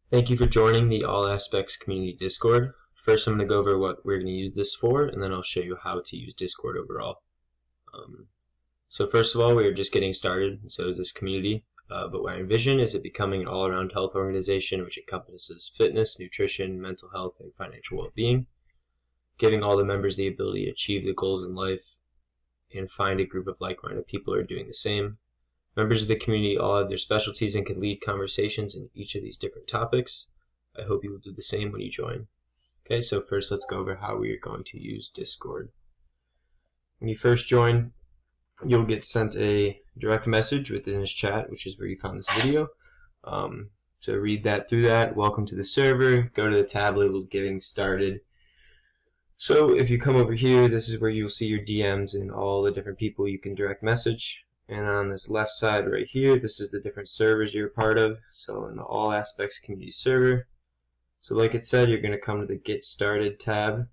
Thank you for joining the All Aspects Community Discord. First, I'm going to go over what we're going to use this for, and then I'll show you how to use Discord overall. So first of all, we are just getting started, so is this community. But what I envision is it becoming an all-around health organization which encompasses fitness, nutrition, mental health, and financial well-being, giving all the members the ability to achieve the goals in life and find a group of like-minded people who are doing the same. Members of the community all have their specialties and can lead conversations in each of these different topics. I hope you will do the same when you join. Okay, so first let's go over how we are going to use Discord. When you first join, you'll get sent a direct message within this chat, which is where you found this video. So read that through that. Welcome to the server. Go to the tab labeled Getting Started. So if you come over here, this is where you'll see your DMs and all the different people you can direct message. And on this left side right here, this is the different servers you're a part of. So in the All Aspects Community server. So like it said, you're going to come to the Get Started tab.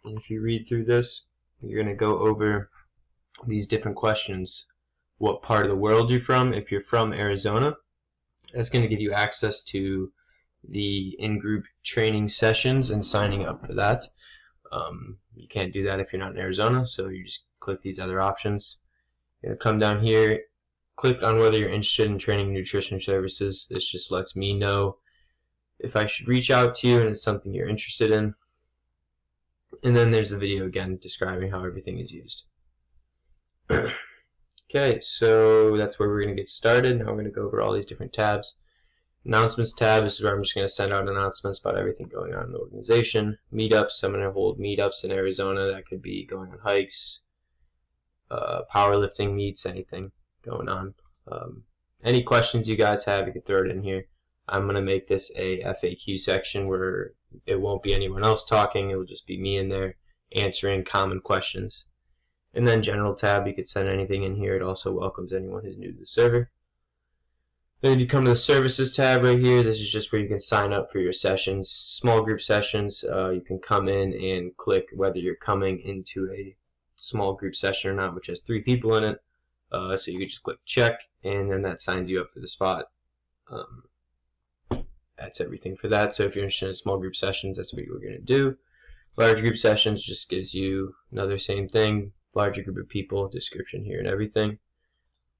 And if you read through this, you're going to go over these different questions. What part of the world you're from. If you're from Arizona, that's going to give you access to the in-group training sessions and signing up for that. You can't do that if you're not in Arizona, so you just click these other options. You're going to come down here, click on whether you're interested in training nutrition services. This just lets me know if I should reach out to you and it's something you're interested in. And then there's the video again describing how everything is used. Okay, so that's where we're going to get started. Now we're going to go over all these different tabs. Announcements tab, this is where I'm just going to send out announcements about everything going on in the organization. Meetups, I'm going to hold meetups in Arizona. That could be going on hikes, powerlifting meets, anything going on. Any questions you guys have, you can throw it in here. I'm going to make this a FAQ section where it won't be anyone else talking. It will just be me in there answering common questions. And then general tab, you could send anything in here. It also welcomes anyone who's new to the server. Then if you come to the services tab right here, this is just where you can sign up for your sessions, small group sessions. You can come in and click whether you're coming into a small group session or not, which has 3 people in it. So you can just click check, and then that signs you up for the spot. That's everything for that. So if you're interested in small group sessions, that's what you're going to do. Large group sessions just gives you another same thing. Larger group of people, description here and everything.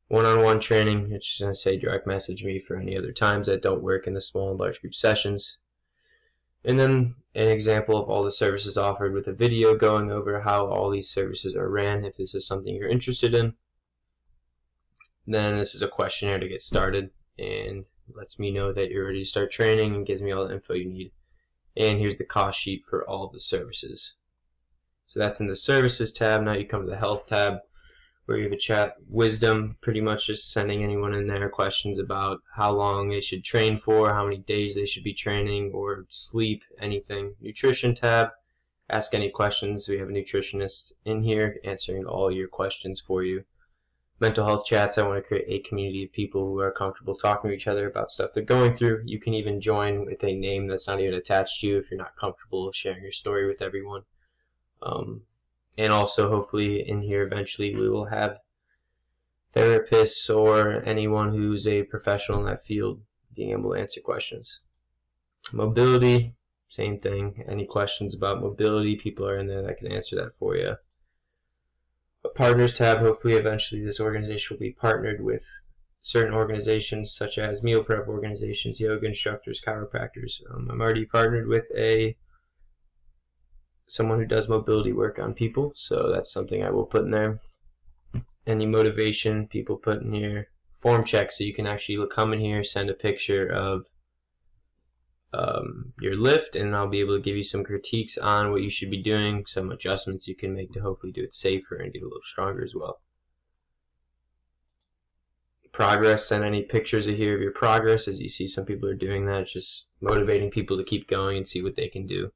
One-on-one training, it's just going to say direct message me for any other times that don't work in the small and large group sessions. And then an example of all the services offered with a video going over how all these services are ran if this is something you're interested in. Then this is a questionnaire to get started and lets me know that you're ready to start training and gives me all the info you need. And here's the cost sheet for all of the services. So that's in the services tab. Now you come to the health tab where you have a chat. Wisdom, pretty much just sending anyone in there questions about how long they should train for, how many days they should be training, or sleep, anything. Nutrition tab, ask any questions. We have a nutritionist in here answering all your questions for you. Mental health chats, I want to create a community of people who are comfortable talking to each other about stuff they're going through. You can even join with a name that's not even attached to you if you're not comfortable sharing your story with everyone. And also hopefully in here eventually we will have therapists or anyone who's a professional in that field being able to answer questions. Mobility, same thing. Any questions about mobility, people are in there that can answer that for you. A partners tab, hopefully eventually this organization will be partnered with certain organizations such as meal prep organizations, yoga instructors, chiropractors. I'm already partnered with someone who does mobility work on people, so that's something I will put in there. Any motivation, people put in here. Form check, so you can actually come in here, send a picture of your lift, and I'll be able to give you some critiques on what you should be doing, some adjustments you can make to hopefully do it safer and get a little stronger as well. Progress, send any pictures of here of your progress. As you see, some people are doing that, just motivating people to keep going and see what they can do.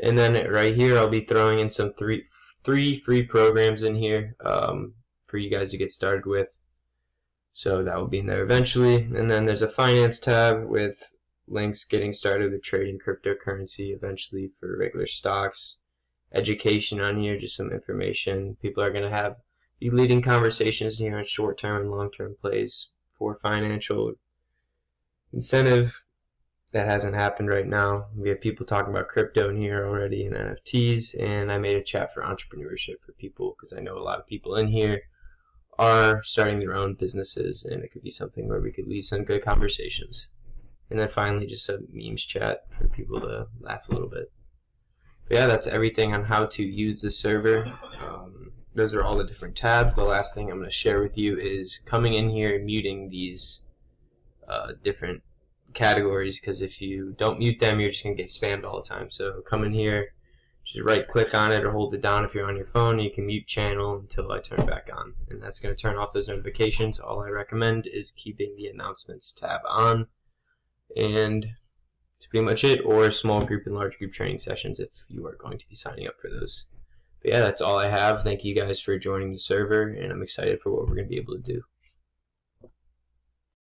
And then right here, I'll be throwing in some three free programs in here for you guys to get started with. So that will be in there eventually. And then there's a finance tab with links getting started with trading cryptocurrency eventually for regular stocks. Education on here, just some information. People are going to be leading conversations here on short-term and long-term plays for financial incentive that hasn't happened right now. We have people talking about crypto in here already and NFTs, and I made a chat for entrepreneurship for people because I know a lot of people in here are starting their own businesses, and it could be something where we could lead some good conversations. And then finally, just a memes chat for people to laugh a little bit. But yeah, that's everything on how to use the server. Those are all the different tabs. The last thing I'm going to share with you is coming in here and muting these different categories, because if you don't mute them, you're just going to get spammed all the time. So come in here, just right click on it or hold it down if you're on your phone, and you can mute channel until I turn it back on, and that's going to turn off those notifications. All I recommend is keeping the announcements tab on, and that's pretty much it, or small group and large group training sessions if you are going to be signing up for those. But yeah, that's all I have. Thank you guys for joining the server, and I'm excited for what we're going to be able to do.